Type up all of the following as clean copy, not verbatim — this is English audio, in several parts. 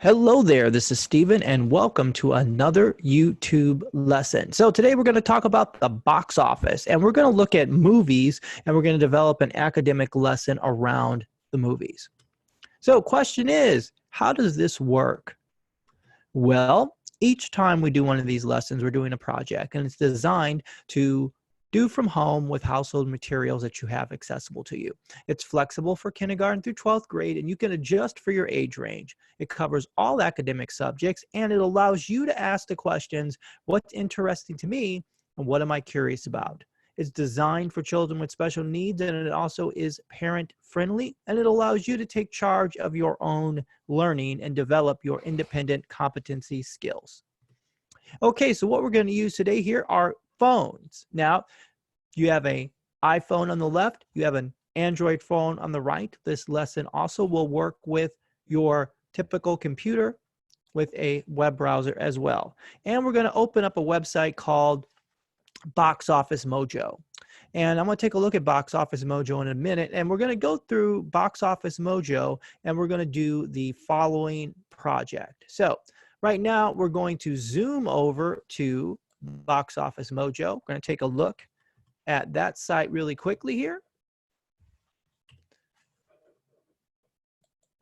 Hello there, this is Steven, and welcome to another YouTube lesson. So today we're going to talk about the box office, and we're going to look at movies, and we're going to develop an academic lesson around the movies. So question is, how does this work? Well, each time we do one of these lessons, we're doing a project, and it's designed to do from home with household materials that you have accessible to you. It's flexible for kindergarten through 12th grade, and you can adjust for your age range. It covers all academic subjects, and it allows you to ask the questions, what's interesting to me, and what am I curious about? It's designed for children with special needs, and it also is parent friendly, and it allows you to take charge of your own learning and develop your independent competency skills. Okay, so what we're going to use today here are phones. Now, you have an iPhone on the left, you have an Android phone on the right. This lesson also will work with your typical computer with a web browser as well. And we're going to open up a website called Box Office Mojo. And I'm going to take a look at Box Office Mojo in a minute, and we're going to go through Box Office Mojo, and we're going to do the following project. So right now, we're going to zoom over to Box Office Mojo. We're going to take a look at that site really quickly here.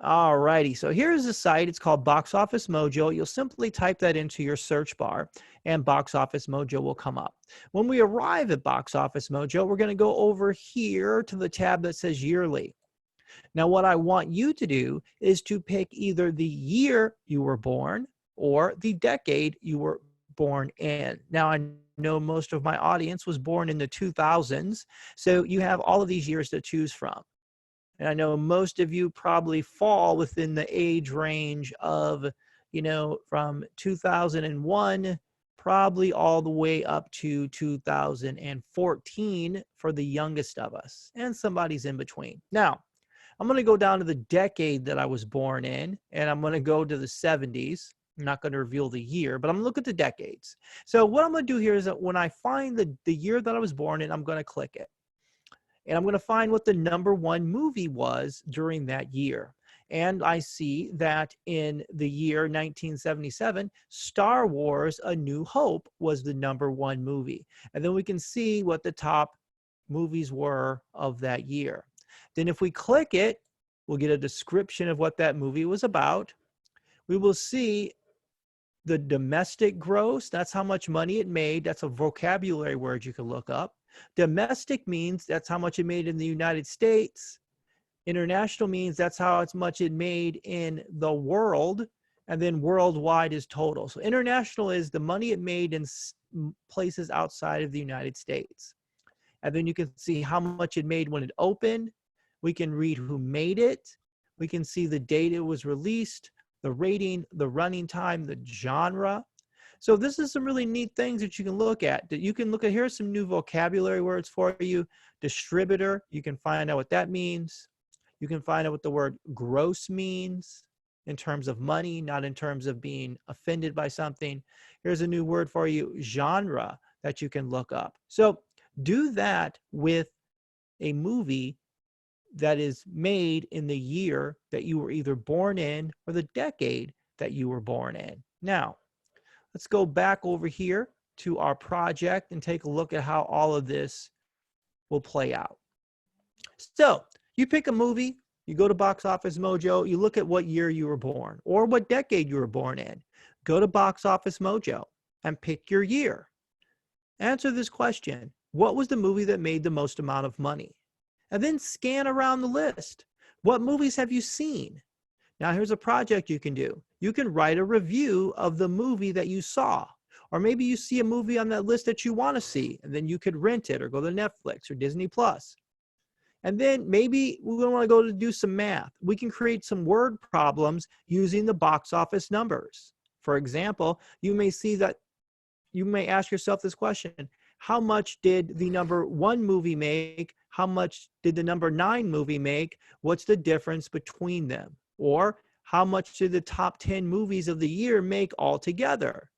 All righty, so here's the site. It's called Box Office Mojo. You'll simply type that into your search bar, and Box Office Mojo will come up. When we arrive at Box Office Mojo, we're going to go over here to the tab that says Yearly. Now, what I want you to do is to pick either the year you were born or the decade you were born in. Now, I know most of my audience was born in the 2000s, so you have all of these years to choose from. And I know most of you probably fall within the age range of, from 2001, probably all the way up to 2014 for the youngest of us, and somebody's in between. Now, I'm going to go down to the decade that I was born in, and I'm going to go to the 70s. I'm not going to reveal the year, but I'm going to look at the decades. So what I'm going to do here is that when I find the year that I was born in, I'm going to click it. And I'm going to find what the #1 movie was during that year. And I see that in the year 1977, Star Wars: A New Hope was the #1 movie. And then we can see what the top movies were of that year. Then if we click it, we'll get a description of what that movie was about. We will see the domestic gross. That's how much money it made. That's a vocabulary word you can look up. Domestic means that's how much it made in the United States. International means that's how much it made in the world. And then worldwide is total. So international is the money it made in places outside of the United States. And then you can see how much it made when it opened. We can read who made it. We can see the date it was released, the rating, the running time, the genre. So this is some really neat things that you can look at. That you can look at. Here's some new vocabulary words for you. Distributor, you can find out what that means. You can find out what the word gross means in terms of money, not in terms of being offended by something. Here's a new word for you, genre, that you can look up. So do that with a movie that is made in the year that you were either born in or the decade that you were born in. Now, let's go back over here to our project and take a look at how all of this will play out. So you pick a movie, you go to Box Office Mojo, you look at what year you were born or what decade you were born in. Go to Box Office Mojo and pick your year. Answer this question. What was the movie that made the most amount of money? And then scan around the list. What movies have you seen? Now, here's a project you can do. You can write a review of the movie that you saw. Or maybe you see a movie on that list that you want to see, and then you could rent it or go to Netflix or Disney Plus. And then maybe we want to go to do some math. We can create some word problems using the box office numbers. For example, you may see that you may ask yourself this question. How much did the #1 movie make? How much did the #9 movie make? What's the difference between them? Or how much did the top 10 movies of the year make altogether?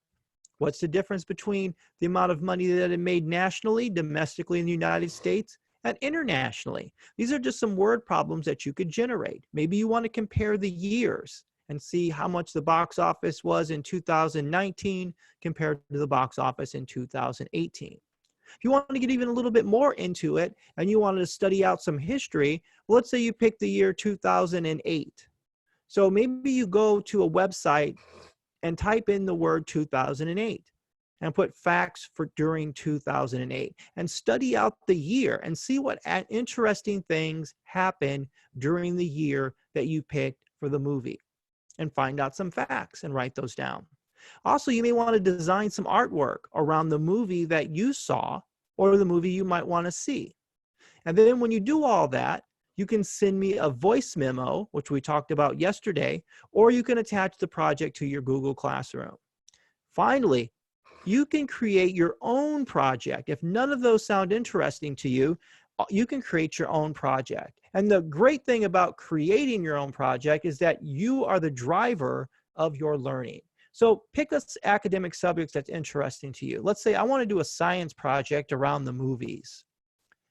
What's the difference between the amount of money that it made nationally, domestically in the United States, and internationally? These are just some word problems that you could generate. Maybe you want to compare the years and see how much the box office was in 2019 compared to the box office in 2018. If you want to get even a little bit more into it and you wanted to study out some history, well, let's say you pick the year 2008. So maybe you go to a website and type in the word 2008 and put facts for during 2008 and study out the year and see what interesting things happen during the year that you picked for the movie, and find out some facts and write those down. Also, you may want to design some artwork around the movie that you saw or the movie you might want to see. And then when you do all that, you can send me a voice memo, which we talked about yesterday, or you can attach the project to your Google Classroom. Finally, you can create your own project. If none of those sound interesting to you, you can create your own project. And the great thing about creating your own project is that you are the driver of your learning. So pick an academic subject that's interesting to you. Let's say I want to do a science project around the movies,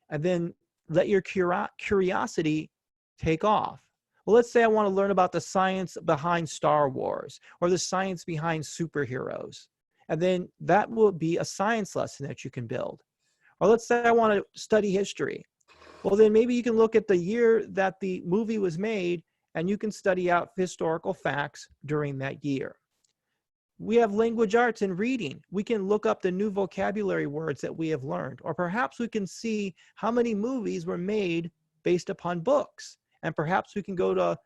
and then let your curiosity take off. Well, let's say I want to learn about the science behind Star Wars or the science behind superheroes. And then that will be a science lesson that you can build. Or let's say I want to study history. Well, then maybe you can look at the year that the movie was made and you can study out historical facts during that year. We have language arts and reading. We can look up the new vocabulary words that we have learned, or perhaps we can see how many movies were made based upon books. And perhaps we can go to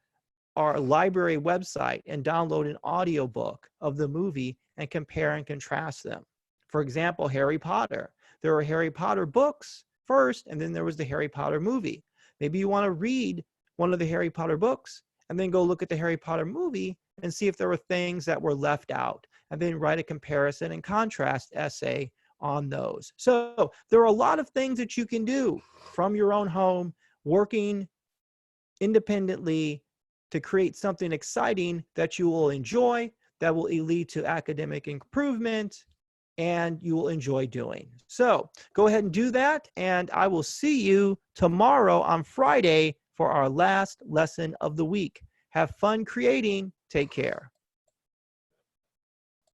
our library website and download an audiobook of the movie and compare and contrast them. For example, Harry Potter. There were Harry Potter books first, and then there was the Harry Potter movie. Maybe you want to read one of the Harry Potter books and then go look at the Harry Potter movie and see if there were things that were left out, and then write a comparison and contrast essay on those. So there are a lot of things that you can do from your own home, working independently to create something exciting that you will enjoy, that will lead to academic improvement, and you will enjoy doing. So go ahead and do that, and I will see you tomorrow on Friday for our last lesson of the week. Have fun creating. Take care.